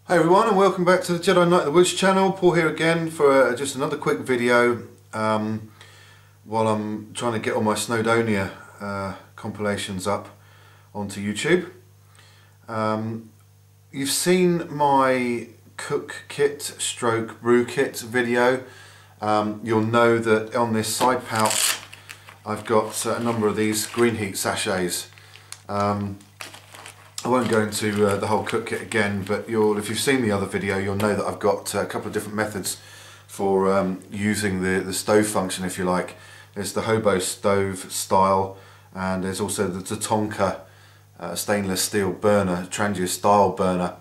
Hey everyone, and welcome back to the Jedi Knight of the Woods channel. Paul here again for just another quick video while I'm trying to get all my Snowdonia compilations up onto YouTube. You've seen my cook kit stroke brew kit video. You'll know that on this side pouch I've got a number of these green heat sachets. I won't go into the whole cook kit again, but if you've seen the other video, you'll know that I've got a couple of different methods for using the stove function, if you like. There's the hobo stove style, and there's also the Tatonka stainless steel burner, Trangia style burner,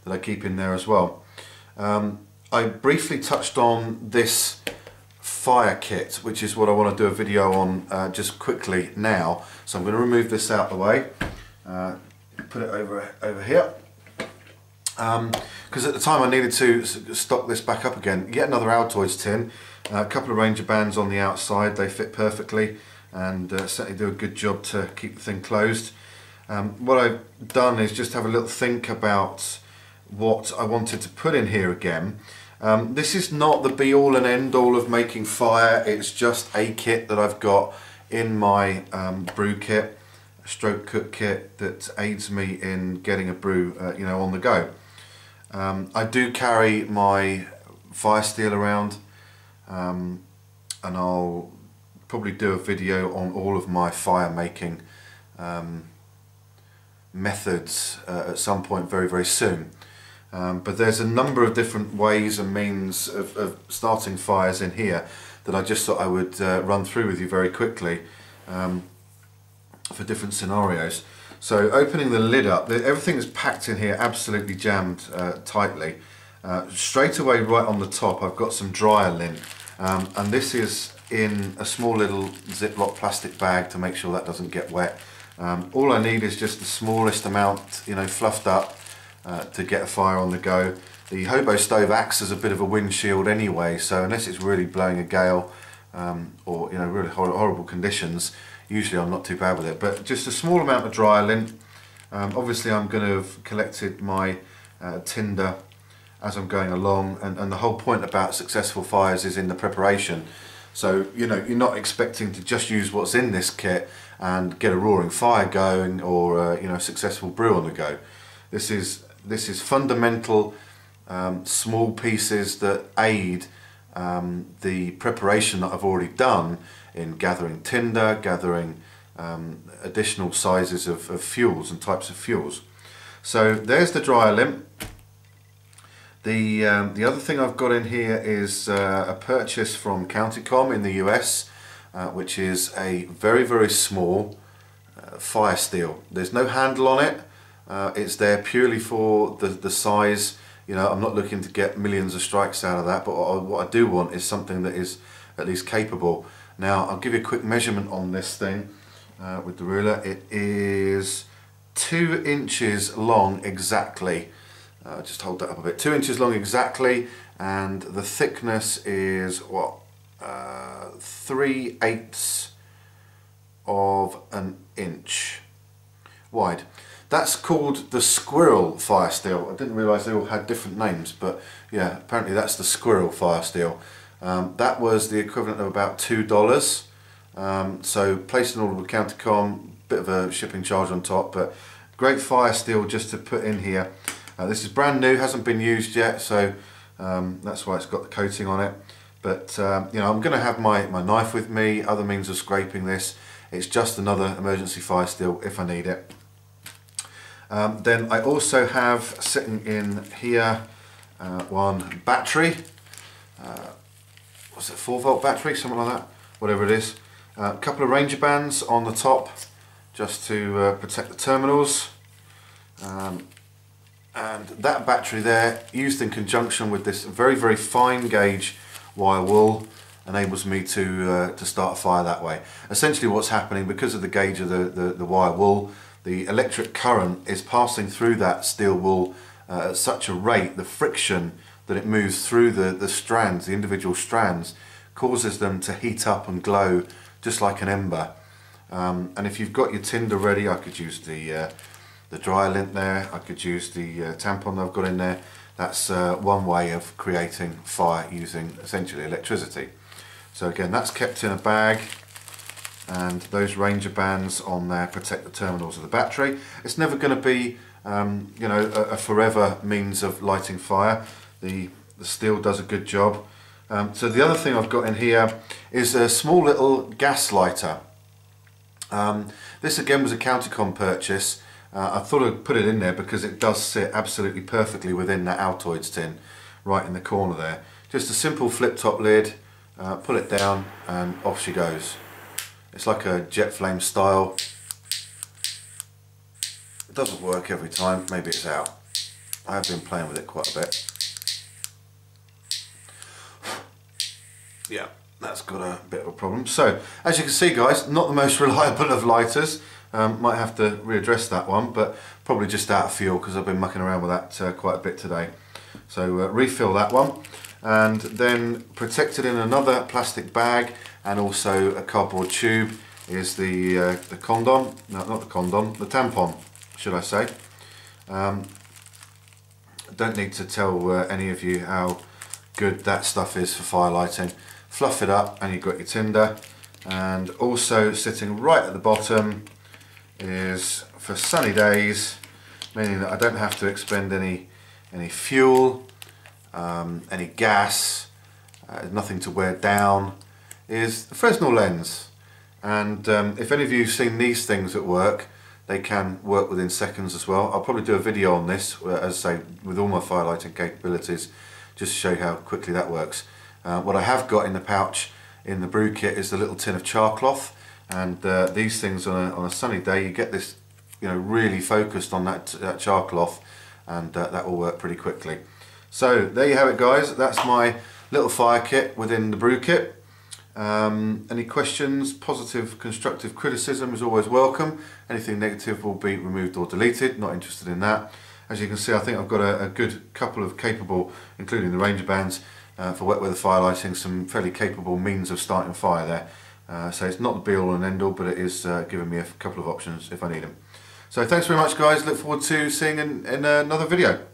that I keep in there as well. I briefly touched on this fire kit, which is what I want to do a video on just quickly now. So I'm going to remove this out of the way. Put it over here, because at the time I needed to stock this back up again. Yet another Altoids tin, a couple of Ranger bands on the outside. They fit perfectly and certainly do a good job to keep the thing closed. What I've done is just have a little think about what I wanted to put in here again. This is not the be all and end all of making fire. It's just a kit that I've got in my brew kit, stroke cook kit, that aids me in getting a brew on the go. I do carry my fire steel around, and I'll probably do a video on all of my fire making methods at some point very soon. But there's a number of different ways and means of starting fires in here that I just thought I would run through with you very quickly for different scenarios. So opening the lid up, everything is packed in here absolutely jammed tightly. Straight away right on the top I've got some dryer lint, and this is in a small little Ziploc plastic bag to make sure that doesn't get wet. All I need is just the smallest amount, fluffed up to get a fire on the go. The hobo stove acts as a bit of a windshield anyway, so unless it's really blowing a gale or really horrible conditions, usually I'm not too bad with it. But just a small amount of dryer lint. Obviously I'm going to have collected my tinder as I'm going along, and the whole point about successful fires is in the preparation. So you're not expecting to just use what's in this kit and get a roaring fire going, or a successful brew on the go. This is fundamental small pieces that aid the preparation that I've already done in gathering tinder, gathering additional sizes of fuels and types of fuels. So there's the dryer lint. The other thing I've got in here is a purchase from Countycom in the US, which is a very small fire steel. There's no handle on it. It's there purely for the size. I'm not looking to get millions of strikes out of that, but what I do want is something that is at least capable. Now I'll give you a quick measurement on this thing with the ruler. It is 2 inches long exactly. Just hold that up a bit. 2 inches long exactly, and the thickness is what, 3/8 of an inch wide. That's called the squirrel fire steel. I didn't realise they all had different names, but yeah, apparently that's the squirrel fire steel. That was the equivalent of about $2. So placed an order with Countycom, bit of a shipping charge on top, but great fire steel just to put in here. This is brand new, hasn't been used yet, so that's why it's got the coating on it. But I'm going to have my knife with me, other means of scraping this. It's just another emergency fire steel if I need it. Then I also have sitting in here one battery. What's it, 4-volt battery, something like that, whatever it is. A couple of Ranger bands on the top just to protect the terminals. And that battery there, used in conjunction with this very fine gauge wire wool, enables me to start a fire that way. Essentially what's happening, because of the gauge of the wire wool, the electric current is passing through that steel wool at such a rate, the friction that it moves through the strands, the individual strands, causes them to heat up and glow just like an ember. And if you've got your tinder ready, I could use the the dryer lint there, I could use the tampon that I've got in there. That's one way of creating fire using essentially electricity. So again, that's kept in a bag, and those Ranger bands on there protect the terminals of the battery. It's never going to be you know, a forever means of lighting fire. The steel does a good job. So the other thing I've got in here is a small little gas lighter. This again was a Countercom purchase. I thought I'd put it in there because it does sit absolutely perfectly within that Altoids tin, right in the corner there. Just a simple flip top lid, pull it down and off she goes. It's like a jet flame style. It doesn't work every time, maybe it's out. I have been playing with it quite a bit. Yeah, that's got a bit of a problem. So, as you can see guys, not the most reliable of lighters. Might have to readdress that one, but probably just out of fuel because I've been mucking around with that quite a bit today. So refill that one, and then protected in another plastic bag and also a cardboard tube is the condom, no not the condom, the tampon should I say. Don't need to tell any of you how good that stuff is for fire lighting. Fluff it up and you've got your tinder, and also sitting right at the bottom is for sunny days, meaning that I don't have to expend any fuel, any gas, nothing to wear down, is the Fresnel lens. And if any of you have seen these things at work, they can work within seconds as well. I'll probably do a video on this, as I say, with all my firelighting capabilities, just to show you how quickly that works. What I have got in the pouch in the Brew kit is the little tin of char cloth, and these things on a sunny day, you get this, you know, really focused on that char cloth, and that will work pretty quickly. So there you have it guys, that's my little fire kit within the Brew kit. Any questions, positive, constructive criticism is always welcome. Anything negative will be removed or deleted, not interested in that. As you can see, I think I've got a good couple of capable, including the Ranger bands, for wet weather fire lighting, some fairly capable means of starting a fire there. So it's not the be all and end all, but it is giving me a couple of options if I need them. So thanks very much guys, look forward to seeing in another video.